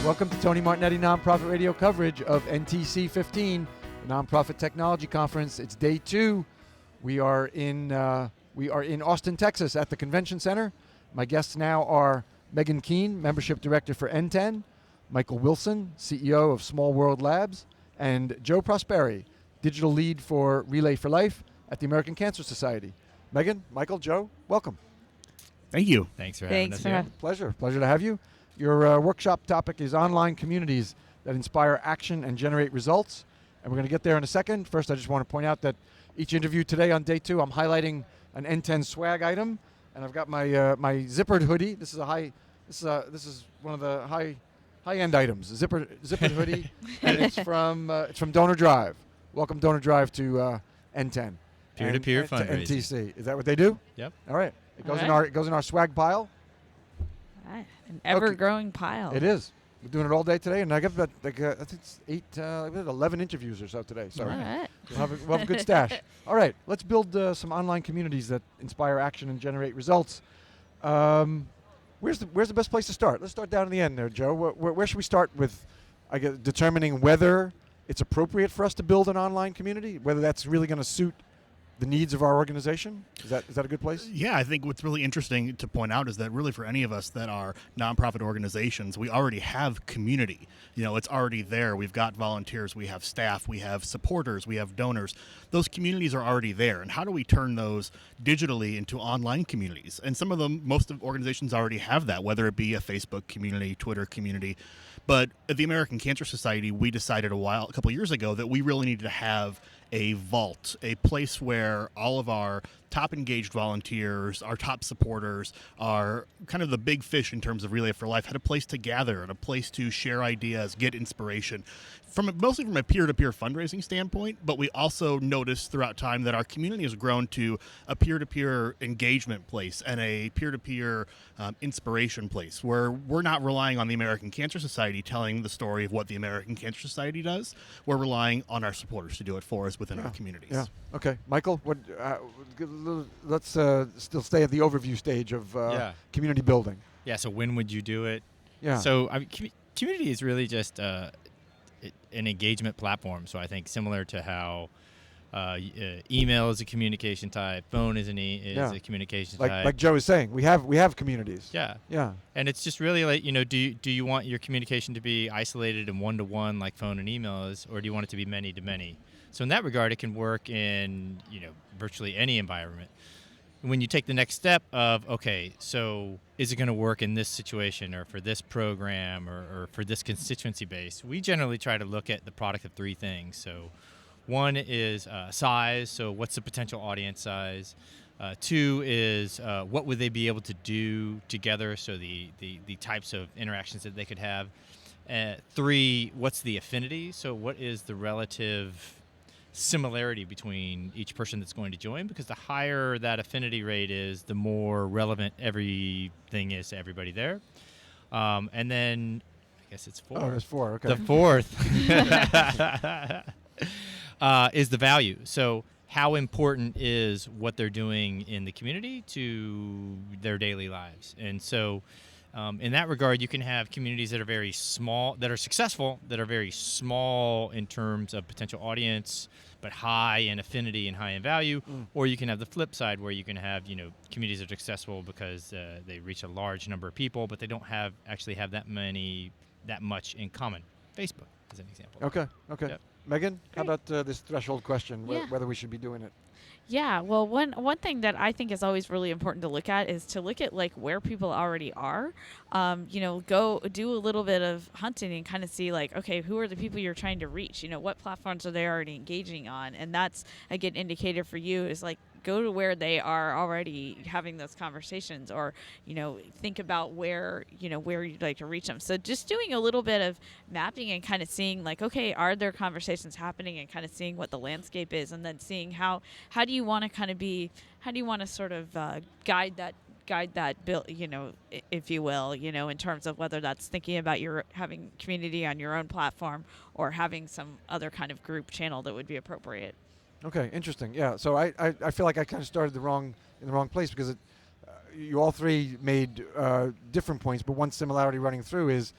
Welcome to Tony Martignetti Nonprofit Radio coverage of NTC 15, the Nonprofit Technology Conference. It's day 2. We are in Austin, Texas, at the Convention Center. My guests now are Megan Keane, Membership Director for NTEN, Michael Wilson, CEO of Small World Labs, and Joe Prosperi, Digital Lead for Relay for Life at the American Cancer Society. Megan, Michael, Joe, welcome. Thank you. Thanks for having us here. Pleasure to have you. Your workshop topic is online communities that inspire action and generate results. And we're going to get there in a second. First, I just want to point out that each interview today on day 2, I'm highlighting an NTEN swag item, and I've got my my zippered hoodie. This is one of the high-end items, zippered hoodie, and it's from Donor Drive. Welcome Donor Drive to NTEN. Peer-to-peer to fundraising. NTC. Is that what they do? Yep. All right. It goes in our swag pile. An ever-growing pile. It is. We're doing it all day today, and I got I think it's 11 interviews or so today. So all right. we'll have a good stash. All right, let's build some online communities that inspire action and generate results. Where's the best place to start? Let's start down in the end there, Joe. Where should we start with determining whether it's appropriate for us to build an online community, whether that's really going to suit the needs of our organization? Is that a good place? Yeah, I think what's really interesting to point out is that really for any of us that are nonprofit organizations, we already have community. You know, it's already there. We've got volunteers, we have staff, we have supporters, we have donors. Those communities are already there. And how do we turn those digitally into online communities? And some of them, most of organizations already have that, whether it be a Facebook community, Twitter community. But at the American Cancer Society, we decided a couple years ago that we really needed to have a vault, a place where all of our top engaged volunteers, our top supporters, our kind of the big fish in terms of Relay for Life, had a place to gather and a place to share ideas, get inspiration, mostly from a peer-to-peer fundraising standpoint. But we also noticed throughout time that our community has grown to a peer-to-peer engagement place and a peer-to-peer inspiration place where we're not relying on the American Cancer Society telling the story of what the American Cancer Society does. We're relying on our supporters to do it for us within our communities. Yeah. Okay, Michael. Let's still stay at the overview stage of community building. Yeah. So when would you do it? Yeah. So community is really just an engagement platform. So I think similar to how email is a communication type, phone is a communication type. Like Joe is saying, we have communities. Yeah. Yeah. And it's just really like, do you want your communication to be isolated and one-to-one like phone and email is, or do you want it to be many-to-many? So in that regard, it can work in virtually any environment. When you take the next step of, okay, so is it going to work in this situation or for this program or for this constituency base, we generally try to look at the product of 3 things. So one is size, so what's the potential audience size? 2 is what would they be able to do together, so the types of interactions that they could have. 3, what's the affinity, so what is the relative similarity between each person that's going to join, because the higher that affinity rate is, the more relevant everything is to everybody there. And then I guess it's 4. Oh, there's 4. Okay. The 4th is the value. So how important is what they're doing in the community to their daily lives? And so in that regard, you can have communities that are very small, that are successful, that are very small in terms of potential audience, but high in affinity and high in value. Or you can have the flip side where you can have, communities that are successful because they reach a large number of people, but they don't actually have that much in common. Facebook is an example. Okay. Yep. Megan, how about this threshold question, whether we should be doing it? Yeah, well, one thing that I think is always really important to look at is to look at like where people already are. Go do a little bit of hunting and kind of see like, okay, who are the people you're trying to reach? What platforms are they already engaging on? And that's a good indicator for you is like, go to where they are already having those conversations, or think about where you'd like to reach them. So just doing a little bit of mapping and kind of seeing like, okay, are there conversations happening, and kind of seeing what the landscape is, and then seeing how do you want to sort of guide that bill, if you will, in terms of whether that's thinking about your having community on your own platform or having some other kind of group channel that would be appropriate. Okay, interesting. Yeah, so I feel like I kind of started in the wrong place, because you all 3 made different points, but one similarity running through is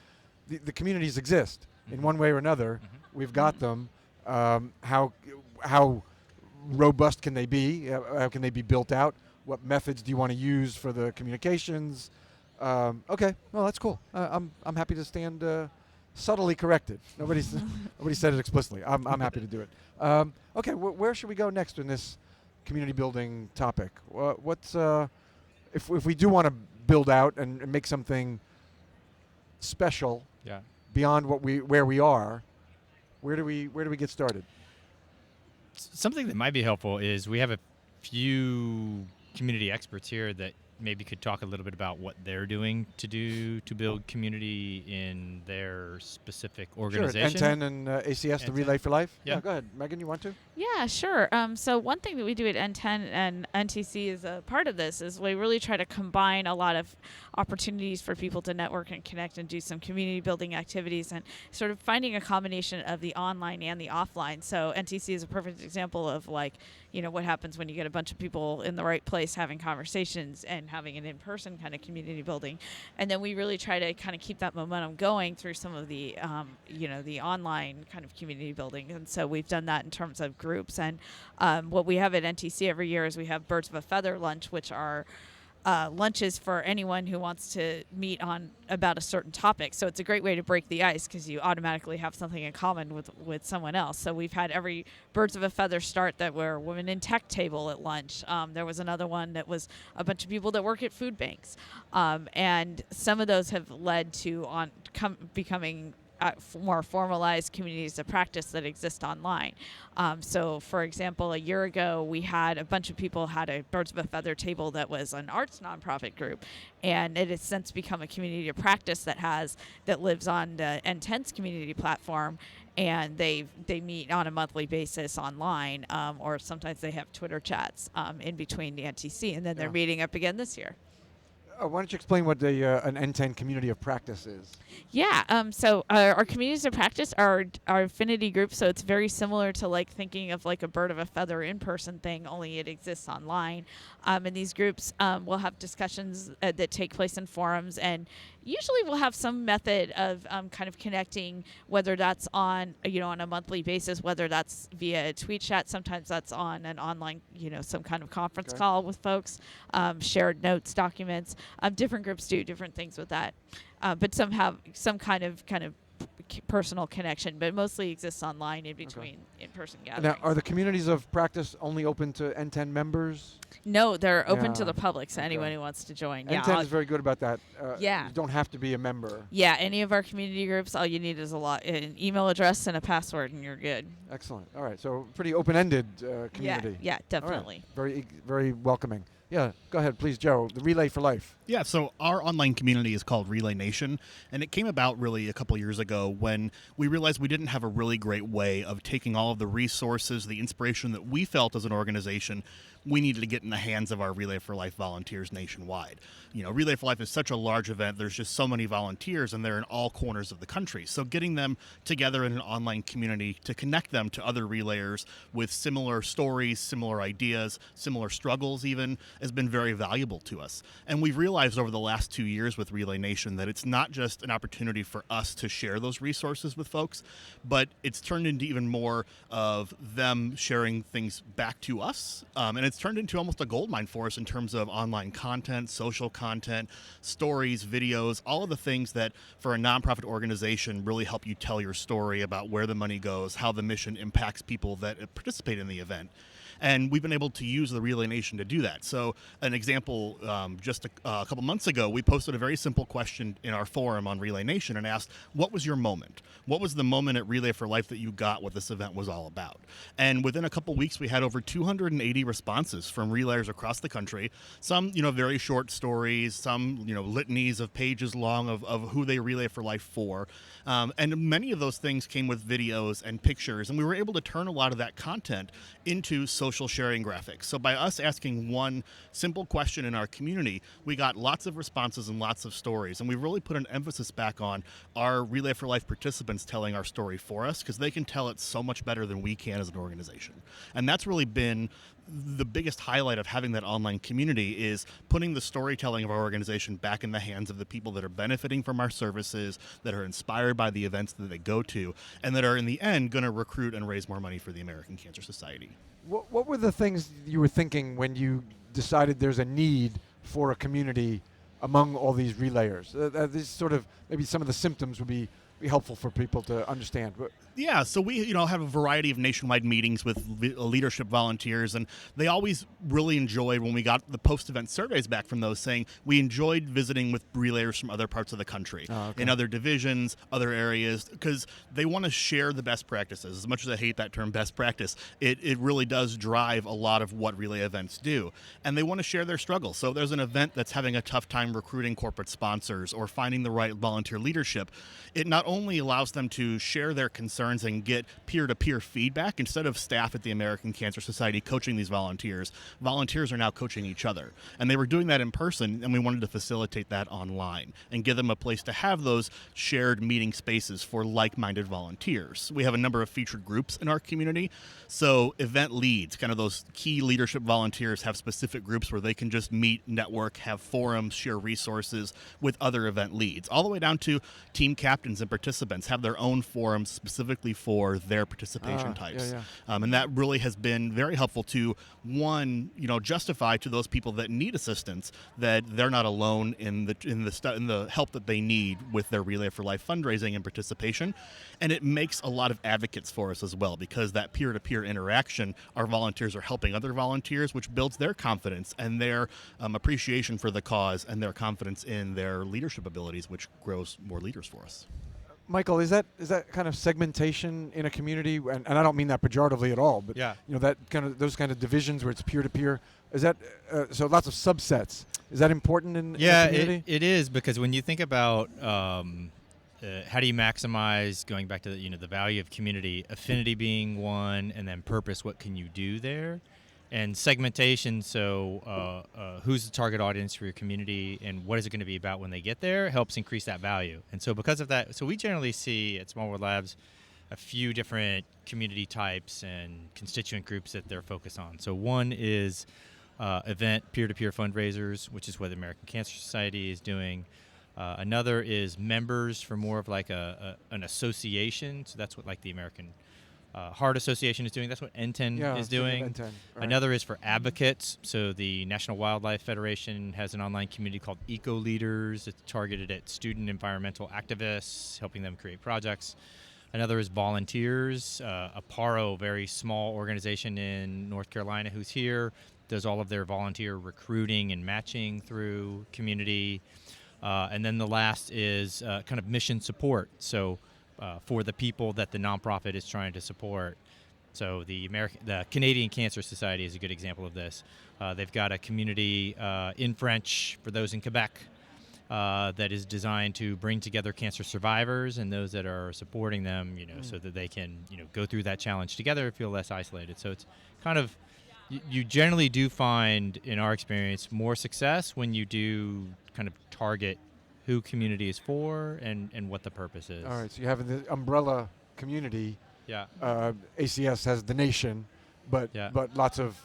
the communities exist in one way or another. We've got them. How robust can they be? How can they be built out? What methods do you want to use for the communications? Okay, well that's cool. I'm happy to stand subtly corrected. Nobody said it explicitly. I'm happy to do it. Okay, where should we go next in this community building topic? What's if we do want to build out and make something special beyond where we are, where do we get started? Something that might be helpful is we have a few community experts here that maybe could talk a little bit about what they're doing to build community in their specific organization. Sure, NTEN and ACS, the Relay for Life. Yeah, go ahead. Megan, you want to? Yeah, sure. So one thing that we do at NTEN and NTC as a part of this is we really try to combine a lot of opportunities for people to network and connect and do some community building activities and sort of finding a combination of the online and the offline. So NTC is a perfect example of what happens when you get a bunch of people in the right place having conversations and having an in-person kind of community building. And then we really try to kind of keep that momentum going through some of the, the online kind of community building. And so we've done that in terms of groups. And what we have at NTC every year is we have Birds of a Feather lunch, which are lunches for anyone who wants to meet on about a certain topic. So it's a great way to break the ice because you automatically have something in common with someone else. So we've had every Birds of a Feather start that were Women in Tech table at lunch. There was another one that was a bunch of people that work at food banks. And some of those have led to becoming more formalized communities of practice that exist online. So, for example, a year ago, we had a bunch of people had a Birds of a Feather table that was an arts nonprofit group, and it has since become a community of practice that lives on the NTEN's community platform. And they meet on a monthly basis online, or sometimes they have Twitter chats in between the NTC, and then they're meeting up again this year. Why don't you explain what an NTEN community of practice is? Yeah, so our communities of practice are our affinity groups, so it's very similar to thinking of a Bird of a Feather in-person thing, only it exists online. And these groups will have discussions that take place in forums, and usually we'll have some method of kind of connecting, whether that's on a monthly basis, whether that's via a tweet chat, sometimes that's on an online, some kind of conference call with folks, shared notes, documents. Different groups do different things with that, but some have some kind of personal connection, but mostly exists online in between in-person gatherings. Now, are the communities of practice only open to NTEN members? No, they're open to the public, so anyone who wants to join. NTEN is very good about that. You don't have to be a member. Yeah, any of our community groups, all you need is an email address and a password, and you're good. Excellent. All right, so pretty open-ended community. Yeah, definitely. Right. Very, very welcoming. Yeah, go ahead, please, Joe. The Relay for Life. Yeah, so our online community is called Relay Nation, and it came about really a couple years ago when we realized we didn't have a really great way of taking all of the resources, the inspiration that we felt as an organization we needed to get in the hands of our Relay for Life volunteers nationwide. Relay for Life is such a large event. There's just so many volunteers, and they're in all corners of the country. So getting them together in an online community to connect them to other relayers with similar stories, similar ideas, similar struggles even, has been very valuable to us. And we've realized over the last 2 years with Relay Nation that it's not just an opportunity for us to share those resources with folks, but it's turned into even more of them sharing things back to us. And it's turned into almost a goldmine for us in terms of online content, social content, stories, videos, all of the things that for a nonprofit organization really help you tell your story about where the money goes, how the mission impacts people that participate in the event. And we've been able to use the Relay Nation to do that. So an example, just a couple months ago, we posted a very simple question in our forum on Relay Nation and asked, what was your moment? What was the moment at Relay for Life that you got what this event was all about? And within a couple weeks, we had over 280 responses from relayers across the country. Some, very short stories, some, litanies of pages long of who they Relay for Life for. And many of those things came with videos and pictures. And we were able to turn a lot of that content into social sharing graphics. So by us asking one simple question in our community, we got lots of responses and lots of stories. And we really put an emphasis back on our Relay for Life participants telling our story for us, because they can tell it so much better than we can as an organization. And that's really been the biggest highlight of having that online community is putting the storytelling of our organization back in the hands of the people that are benefiting from our services, that are inspired by the events that they go to, and that are in the end going to recruit and raise more money for the American Cancer Society. What were the things you were thinking when you decided there's a need for a community among all these relayers? These sort of, maybe some of the symptoms would be helpful for people to understand. Yeah, so we have a variety of nationwide meetings with leadership volunteers, and they always really enjoyed when we got the post-event surveys back from those saying we enjoyed visiting with relayers from other parts of the country, in other divisions, other areas, because they want to share the best practices. As much as I hate that term best practice, it really does drive a lot of what relay events do, and they want to share their struggles. So if there's an event that's having a tough time recruiting corporate sponsors or finding the right volunteer leadership, it not only allows them to share their concerns and get peer-to-peer feedback. Instead of staff at the American Cancer Society coaching these volunteers are now coaching each other. And they were doing that in person, and we wanted to facilitate that online and give them a place to have those shared meeting spaces for like-minded volunteers. We have a number of featured groups in our community. So event leads, kind of those key leadership volunteers, have specific groups where they can just meet, network, have forums, share resources with other event leads, all the way down to team captains and participants have their own forums specifically for their participation types. And that really has been very helpful to, one, justify to those people that need assistance that they're not alone in the help that they need with their Relay for Life fundraising and participation. And it makes a lot of advocates for us as well, because that peer-to-peer interaction, our volunteers are helping other volunteers, which builds their confidence and their appreciation for the cause and their confidence in their leadership abilities, which grows more leaders for us. Michael, is that kind of segmentation in a community, and I don't mean that pejoratively at all, but that those kind of divisions where it's peer-to-peer, is that so lots of subsets? Is that important in a community? It is, because when you think about how do you maximize, going back to the value of community, affinity being one, and then purpose, what can you do there? And segmentation, so who's the target audience for your community and what is it going to be about when they get there, helps increase that value. And so because of that, so we generally see at Small World Labs a few different community types and constituent groups that they're focused on. So one is event peer-to-peer fundraisers, which is what the American Cancer Society is doing. Another is members for more of like an association. So that's what like the American Heart Association is doing. That's what NTEN is doing. NTEN, right. Another is for advocates. So the National Wildlife Federation has an online community called Eco Leaders. It's targeted at student environmental activists, helping them create projects. Another is volunteers. Aparo, very small organization in North Carolina who's here, does all of their volunteer recruiting and matching through community. And then the last is kind of mission support. So for the people that the nonprofit is trying to support. So the Canadian Cancer Society is a good example of this. They've got a community in French for those in Quebec that is designed to bring together cancer survivors and those that are supporting them, so that they can, go through that challenge together, feel less isolated. So it's kind of, you generally do find, in our experience, more success when you do kind of target who community is for and what the purpose is. All right, so you have the umbrella community. Yeah. ACS has the nation, but lots of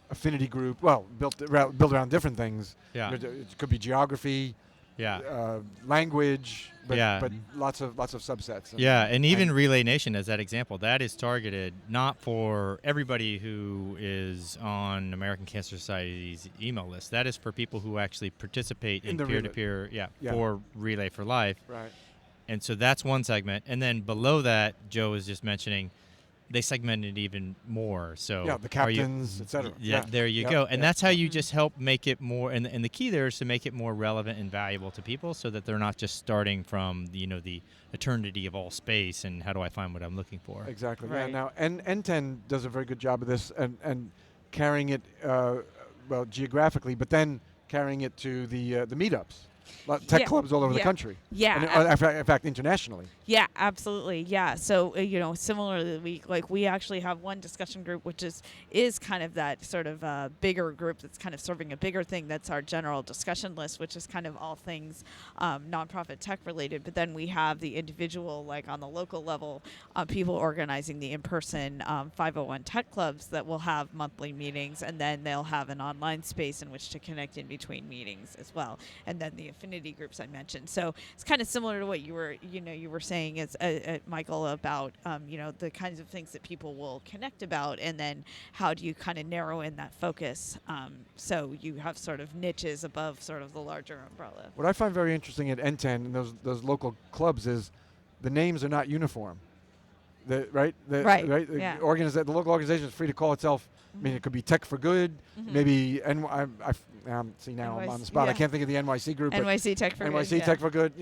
affinity group. Well, built around different things. Yeah. It could be geography. Yeah. Language. But lots of subsets. And even Relay Nation, as that example, that is targeted not for everybody who is on American Cancer Society's email list. That is for people who actually participate in peer-to-peer, for Relay for Life. Right. And so that's one segment. And then below that, Joe was just mentioning, they segmented even more. So the captains, et cetera. There you go. And that's how you just help make it more. And the key there is to make it more relevant and valuable to people, so that they're not just starting from the eternity of all space and how do I find what I'm looking for. Exactly. Right. Yeah. Now, NTEN does a very good job of this and carrying it geographically, but then carrying it to the meetups. tech clubs all over the country. Yeah. And, in fact, internationally. Yeah, absolutely. Yeah. So, similarly, we actually have one discussion group, which is kind of that sort of bigger group that's kind of serving a bigger thing. That's our general discussion list, which is kind of all things nonprofit tech related. But then we have the individual, like on the local level, people organizing the in-person 501 tech clubs that will have monthly meetings, and then they'll have an online space in which to connect in between meetings as well. And then the affinity groups I mentioned. So it's kind of similar to what you were saying as Michael, about the kinds of things that people will connect about, and then how do you kind of narrow in that focus so you have sort of niches above sort of the larger umbrella. What I find very interesting at NTEN and those local clubs is the names are not uniform. The local organization is free to call itself. I mean, it could be Tech for Good, maybe see now I'm on the spot. I can't think of the NYC group. NYC Tech for Good. NYC Tech for Good.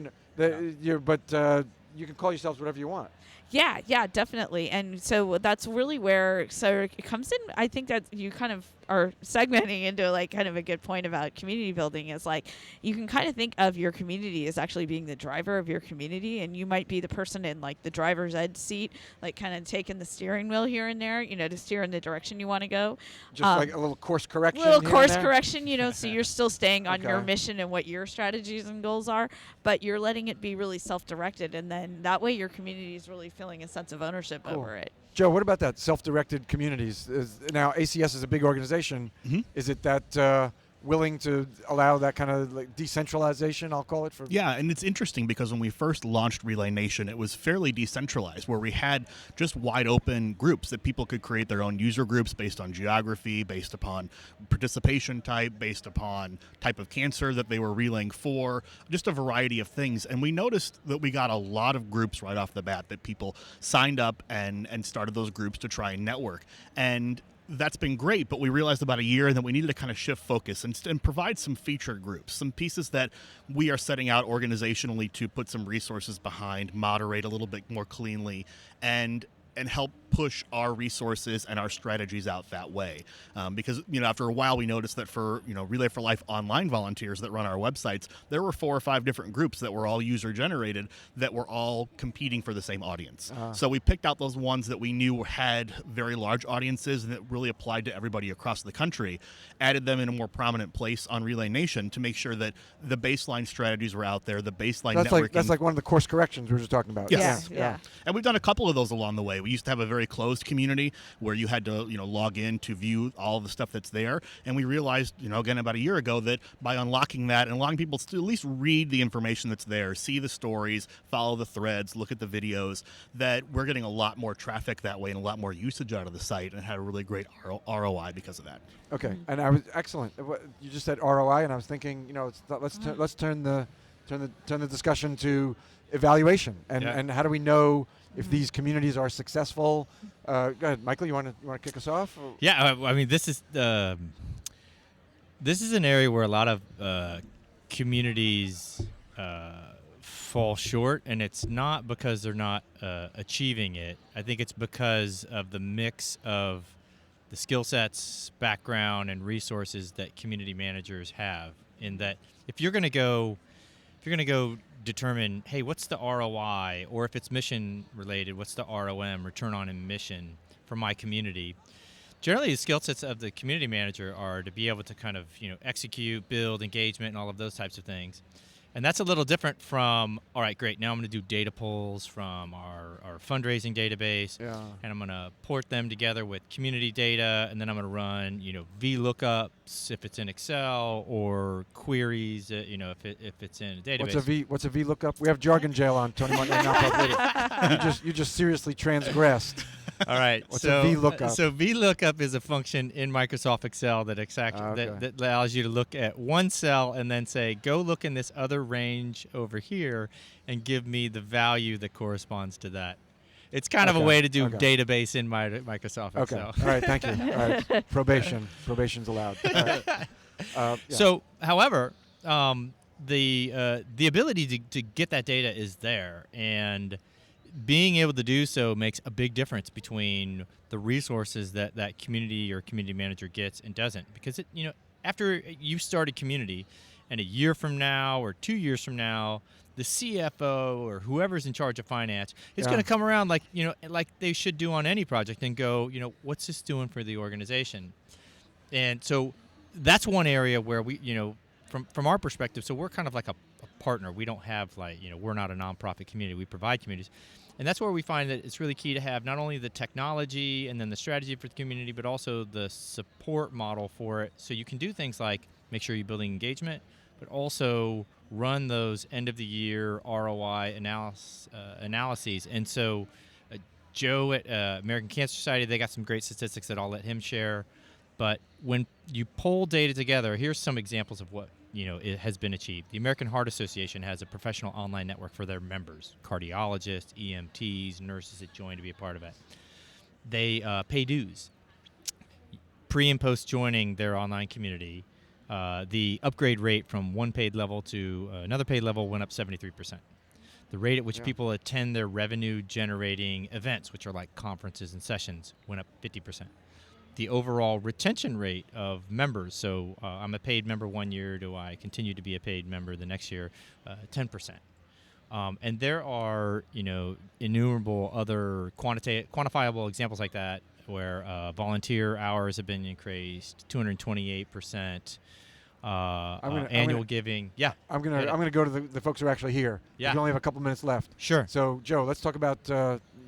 You can call yourselves whatever you want. Yeah, definitely. And so that's really where it comes in. I think that you kind of are segmenting into like kind of a good point about community building is like you can kind of think of your community as actually being the driver of your community, and you might be the person in like the driver's ed seat, like kind of taking the steering wheel here and there, to steer in the direction you want to go. Just like a little course correction. So you're still staying on your mission and what your strategies and goals are, but you're letting it be really self-directed, and then that way your community is really feeling a sense of ownership over it. Joe, what about that self-directed communities? Now ACS is a big organization. Mm-hmm. Is it that willing to allow that kind of like decentralization, I'll call it? Yeah, and it's interesting because when we first launched Relay Nation, it was fairly decentralized, where we had just wide open groups that people could create their own user groups based on geography, based upon participation type, based upon type of cancer that they were relaying for, just a variety of things. And we noticed that we got a lot of groups right off the bat, that people signed up and started those groups to try and network. And that's been great, but we realized about a year and that we needed to kind of shift focus and provide some featured groups, some pieces that we are setting out organizationally to put some resources behind, moderate a little bit more cleanly, and help push our resources and our strategies out that way. Because, after a while we noticed that for, Relay for Life online volunteers that run our websites, there were 4 or 5 different groups that were all user generated that were all competing for the same audience. So we picked out those ones that we knew had very large audiences and that really applied to everybody across the country, added them in a more prominent place on Relay Nation to make sure that the baseline strategies were out there, the baseline networking. That's like one of the course corrections we were just talking about. Yes. Yeah. And we've done a couple of those along the way. We used to have a very closed community where you had to, log in to view all the stuff that's there. And we realized, again, about a year ago, that by unlocking that and allowing people to at least read the information that's there, see the stories, follow the threads, look at the videos, that we're getting a lot more traffic that way and a lot more usage out of the site, and had a really great ROI because of that. Okay, and I was excellent. You just said ROI, and I was thinking, let's turn the discussion to evaluation, and how do we know if these communities are successful? Go ahead, Michael. You want to kick us off? Or? Yeah, I mean, this is an area where a lot of communities fall short, and it's not because they're not achieving it. I think it's because of the mix of the skill sets, background, and resources that community managers have. In that, if you're going to go determine, hey, what's the ROI, or if it's mission related, what's the ROM, return on mission for my community? Generally, the skill sets of the community manager are to be able to kind of, execute, build, engagement, and all of those types of things. And that's a little different from, all right, great, now I'm going to do data pulls from our fundraising database, and I'm going to port them together with community data, and then I'm going to run, VLOOKUPs if it's in Excel, or queries, if it's in a database. What's a VLOOKUP? We have jargon jail on Tony Montgomery. You just seriously transgressed. All right. What's a VLOOKUP? So VLOOKUP is a function in Microsoft Excel that that allows you to look at one cell and then say, go look in this other range over here and give me the value that corresponds to that. It's kind of a way to do database in Microsoft Excel. Okay. All right. Thank you. All right. Probation's allowed. All right. So, however, the ability to get that data is there, and being able to do so makes a big difference between the resources that community or community manager gets and doesn't, because after you started community, and a year from now or 2 years from now, the CFO or whoever's in charge of finance is going to come around like they should do on any project and go, what's this doing for the organization? And so that's one area where we, from our perspective, so we're kind of like a partner. We don't have we're not a nonprofit community. We provide communities. And that's where we find that it's really key to have not only the technology and then the strategy for the community, but also the support model for it. So you can do things like make sure you're building engagement, but also run those end-of-the-year ROI analyses. And so Joe at American Cancer Society, they got some great statistics that I'll let him share. But when you pull data together, here's some examples of what it has been achieved. The American Heart Association has a professional online network for their members, cardiologists, EMTs, nurses that join to be a part of it. They pay dues. Pre and post joining their online community, the upgrade rate from one paid level to another paid level went up 73%. The rate at which people attend their revenue-generating events, which are like conferences and sessions, went up 50%. The overall retention rate of members, so I'm a paid member 1 year, do I continue to be a paid member the next year? 10%. And there are, innumerable other quantifiable examples like that where volunteer hours have been increased 228%. Annual giving. Yeah. I'm gonna go to the folks who are actually here. Yeah. We only have a couple minutes left. Sure. So Joe, let's talk about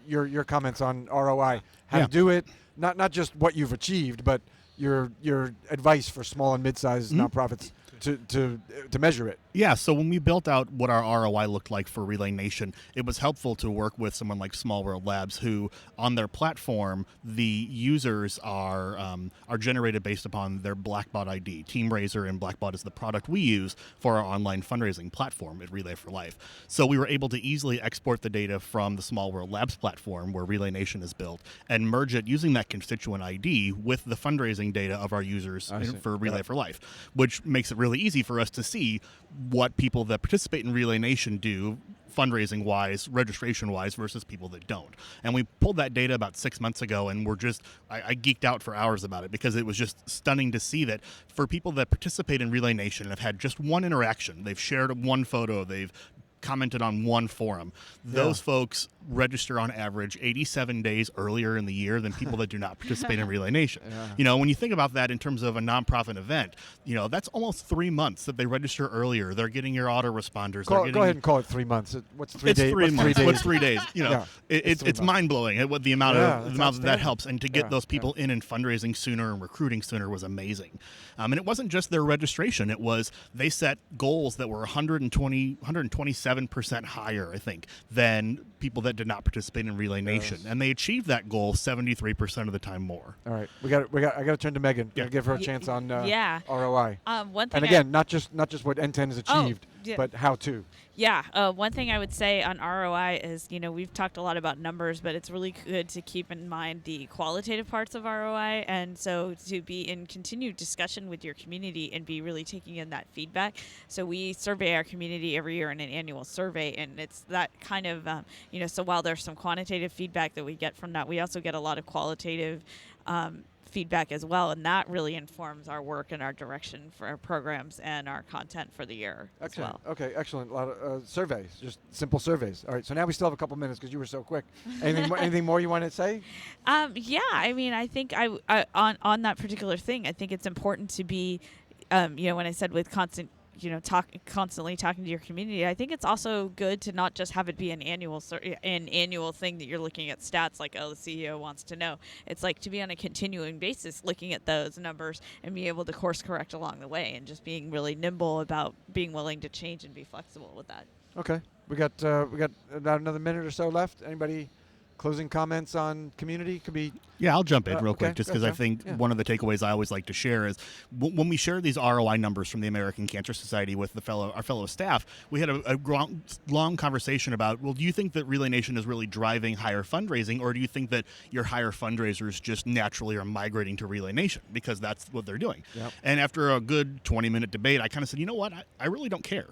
your comments on ROI. How to do it. Not just what you've achieved, but your advice for small and mid-sized nonprofits to measure it. Yeah, so when we built out what our ROI looked like for Relay Nation, it was helpful to work with someone like Small World Labs, who on their platform, the users are generated based upon their Blackbot ID. TeamRaiser and Blackbot is the product we use for our online fundraising platform at Relay for Life. So we were able to easily export the data from the Small World Labs platform where Relay Nation is built and merge it using that constituent ID with the fundraising data of our users for Relay for Life, which makes it really easy for us to see what people that participate in Relay Nation do fundraising-wise, registration-wise, versus people that don't. And we pulled that data about 6 months ago, and I geeked out for hours about it because it was just stunning to see that for people that participate in Relay Nation and have had just one interaction, they've shared one photo, they've commented on one forum, those folks register on average 87 days earlier in the year than people that do not participate in Relay Nation. When you think about that in terms of a nonprofit event, that's almost 3 months that they register earlier. They're getting your autoresponders. Go ahead and call it 3 months. What's 3 days? It's 3 months. What's 3 days? It's mind-blowing what the amount of that helps. And to get those people in and fundraising sooner and recruiting sooner was amazing. And it wasn't just their registration. It was they set goals that were 127% higher, I think, than people that did not participate in Relay Nation, and they achieved that goal 73% of the time more. All right, I got to turn to Megan. Gotta give her a chance on ROI. One thing, and again, not just what NTEN has achieved, but how to. One thing I would say on ROI is, we've talked a lot about numbers, but it's really good to keep in mind the qualitative parts of ROI, and so to be in continued discussion with your community and be really taking in that feedback. So we survey our community every year in an annual survey, and it's that kind of, so while there's some quantitative feedback that we get from that, we also get a lot of qualitative feedback as well, and that really informs our work and our direction for our programs and our content for the year as well. Okay, excellent. A lot of surveys, just simple surveys. All right, so now we still have a couple minutes because you were so quick. Anything more you want to say? I think I on that particular thing, I think it's important to be, when I said with constantly talking to your community, I think it's also good to not just have it be an annual thing that you're looking at stats like, the CEO wants to know. It's like to be on a continuing basis looking at those numbers and be able to course correct along the way, and just being really nimble about being willing to change and be flexible with that. Okay, we got about another minute or so left. Anybody closing comments on community? Could be. Yeah, I'll jump in real quick, just because I think one of the takeaways I always like to share is when we share these ROI numbers from the American Cancer Society with our fellow staff, we had a long conversation about, well, do you think that Relay Nation is really driving higher fundraising, or do you think that your higher fundraisers just naturally are migrating to Relay Nation because that's what they're doing? Yep. And after a good 20-minute debate, I kind of said, you know what, I really don't care.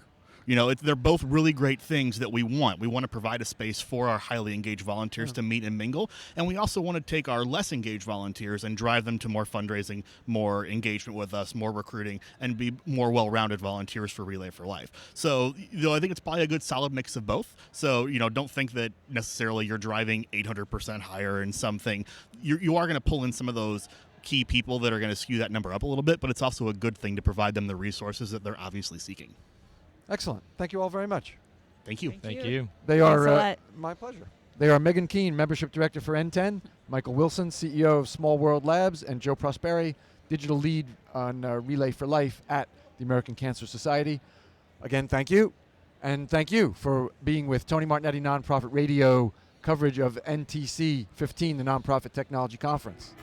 They're both really great things that we want. We want to provide a space for our highly engaged volunteers to meet and mingle, and we also want to take our less engaged volunteers and drive them to more fundraising, more engagement with us, more recruiting, and be more well-rounded volunteers for Relay for Life. So, I think it's probably a good solid mix of both. So, don't think that necessarily you're driving 800% higher in something. You are going to pull in some of those key people that are going to skew that number up a little bit, but it's also a good thing to provide them the resources that they're obviously seeking. Excellent. Thank you all very much. Thank you. Thank you. They Thanks are a lot. my pleasure. They are Megan Keane, Membership Director for NTEN, Michael Wilson, CEO of Small World Labs, and Joe Prosperi, Digital Lead on Relay for Life at the American Cancer Society. Again, thank you. And thank you for being with Tony Martignetti Nonprofit Radio coverage of NTC 15, the Nonprofit Technology Conference.